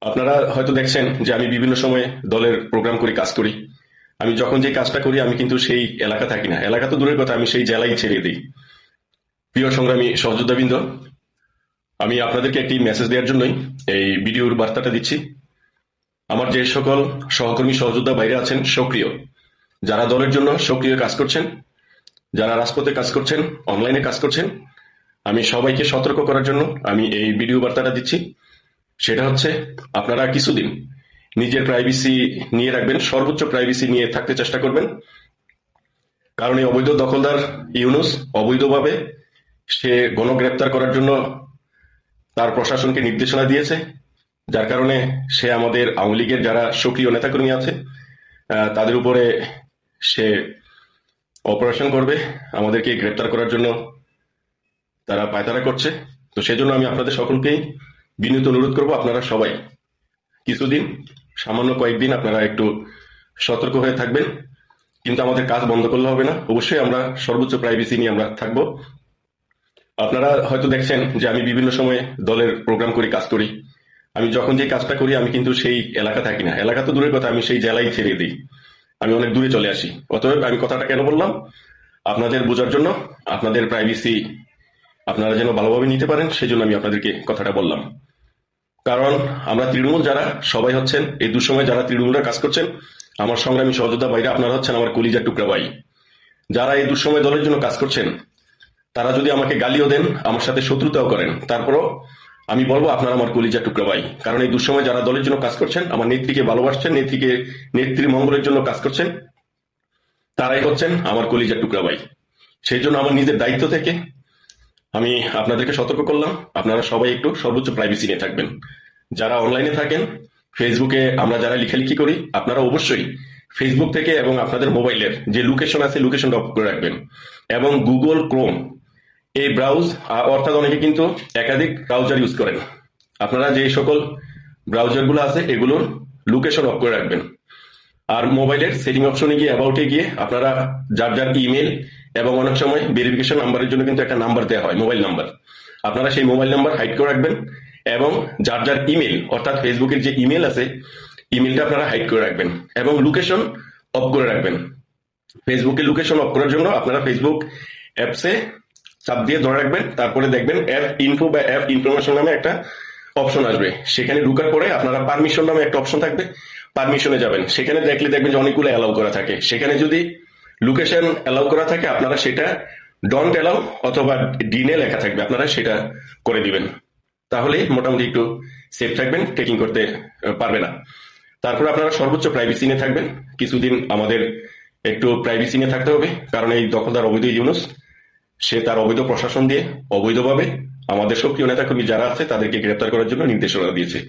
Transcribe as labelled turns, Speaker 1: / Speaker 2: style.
Speaker 1: আপনারা হয়তো দেখছেন যে আমি বিভিন্ন সময়ে দলের প্রোগ্রাম করি, কাজ করি। আমি যখন যে কাজটা করি আমি কিন্তু সেই এলাকা থাকি না, এলাকা তো দূরের কথা, আমি সেই জেলাই ছেড়ে দিই। প্রিয় সংগ্রামী সহযোদ্ধাবৃন্দ, আমি আপনাদেরকে একটি মেসেজ দেওয়ার জন্যই এই ভিডিওর বার্তাটা দিচ্ছি। আমার যে সকল সহকর্মী সহযোদ্ধা বাইরে আছেন সক্রিয়, যারা দলের জন্য সক্রিয় কাজ করছেন, যারা রাজপথে কাজ করছেন, অনলাইনে কাজ করছেন, আমি সবাইকে সতর্ক করার জন্য আমি এই ভিডিও বার্তাটা দিচ্ছি। সেটা হচ্ছে, আপনারা কিছুদিন নিজের প্রাইভেসি নিয়ে রাখবেন, সর্বোচ্চ প্রাইভেসি নিয়ে থাকতে চেষ্টা করবেন। কারণ এই অবৈধ দখলদার ইউনূস অবৈধভাবে সে গণগ্রেপ্তার করার জন্য তার প্রশাসনকে নির্দেশনা দিয়েছে, যার কারণে সে আমাদের আওয়ামী লীগের যারা সক্রিয় নেতাকর্মী আছে তাদের উপরে সে অপারেশন করবে, আমাদেরকে গ্রেপ্তার করার জন্য তারা পায়তারা করছে। তো সেজন্য আমি আপনাদের সকলকেই বিনীত অনুরোধ করব, আপনারা সবাই কিছুদিন, সামান্য কয়েকদিন আপনারা একটু সতর্ক হয়ে থাকবেন। কিন্তু আমাদের কাজ বন্ধ করলে হবে না, অবশ্যই আমরা সর্বোচ্চ প্রাইভেসি নিয়ে আমরা থাকবো। আপনারা হয়তো দেখছেন যে আমি বিভিন্ন সময়ে দলের প্রোগ্রাম করি, কাজ করি। আমি যখন যে কাজটা করি আমি কিন্তু সেই এলাকা থাকি না, এলাকা তো দূরের কথা, আমি সেই জেলাই ছেড়ে দিই। আমি অনেক দূরে চলে আসি। অতএব আমি কথাটা কেন বললাম, আপনাদের বোঝার জন্য, আপনাদের প্রাইভেসি আপনারা যেন ভালোভাবে নিতে পারেন সেজন্য আমি আপনাদেরকে কথাটা বললাম। কারণ আমরা তৃণমূল যারা সবাই হচ্ছেন এই দুঃসময়ে যারা তৃণমূলের কাজ করছেন, আমার সংগ্রামী সহযোদ্ধা ভাইরা আপনারা হচ্ছেন আমার কলিজার টুকরা ভাই। যারা এই দুঃসময় দলের জন্য কাজ করছেন তারা যদি আমাকে গালিও দেন, আমার সাথে শত্রুতাও করেন, তারপরও আমি বলবো আপনারা আমার কলিজার টুকরা ভাই। কারণ এই দুঃসময় যারা দলের জন্য কাজ করছেন, আমার নেত্রীকে ভালোবাসছেন, নেত্রীর মঙ্গলের জন্য কাজ করছেন, তারাই হচ্ছেন আমার কলিজার টুকরা ভাই। সেই জন্য আমার নিজের দায়িত্ব থেকে আমি আপনাদেরকে সতর্ক করলাম, আপনারা সবাই একটু সর্বোচ্চ প্রাইভেসি নিয়ে থাকবেন। যারা অনলাইনে থাকেন, ফেসবুকে আমরা যারা লেখালেখি করি, আপনারা অবশ্যই ফেসবুক থেকে এবং আপনাদের মোবাইলের যে লোকেশন আছে লোকেশনটা অফ করে রাখবেন। এবং গুগল ক্রোম এই ব্রাউজ, অর্থাৎ অনেকে কিন্তু একাধিক ব্রাউজার ইউজ করেন, আপনারা যে সকল ব্রাউজারগুলো আছে এগুলোর লোকেশন অফ করে রাখবেন। আর মোবাইলের সেটিং অপশনে গিয়ে অ্যাবাউটে গিয়ে আপনারা যার যার ইমেল এবং অনেক সময় ভেরিফিকেশন নাম্বারের জন্য কিন্তু একটা নাম্বার দেওয়া হয়, মোবাইল নাম্বার, আপনারা সেই মোবাইল নাম্বার হাইড করে রাখবেন। এবং যার যার ইমেল, অর্থাৎ ফেসবুকের যে ইমেল আছে ইমেলটা আপনারা হাইড করে রাখবেন এবং লোকেশন অফ করে রাখবেন। ফেসবুকে লোকেশন অফ করার জন্য আপনারা ফেসবুক অ্যাপসে চাপ দিয়ে ধরে রাখবেন, তারপরে দেখবেন অ্যাপ ইনফো বা অ্যাপ ইনফরমেশন নামে একটা অপশন আসবে। সেখানে ঢুকার পরে আপনারা পারমিশন নামে একটা অপশন থাকবে, পারমিশনে যাবেন। সেখানে দেখলে দেখবেন যে অনেকগুলো অ্যালাউ করা থাকে, সেখানে যদি লোকেশন অ্যালাউ করা থাকে আপনারা সেটা ডন্ট অ্যালাউ অথবা ডিনে লেখা থাকবে, আপনারা সেটা করে দিবেন। তাহলে মোটামুটি একটু সেফ থাকবেন, ট্রেকিং করতে পারবে না। তারপর আপনারা সর্বোচ্চ প্রাইভেসি নিয়ে থাকবেন। কিছুদিন আমাদের একটু প্রাইভেসি নিয়ে থাকতে হবে, কারণ এই দখলদার অবৈধ ইউনূস সে তার অবৈধ প্রশাসন দিয়ে অবৈধভাবে আমাদের সক্রিয় নেতাকর্মী যারা আছে তাদেরকে গ্রেপ্তার করার জন্য নির্দেশনা দিয়েছে।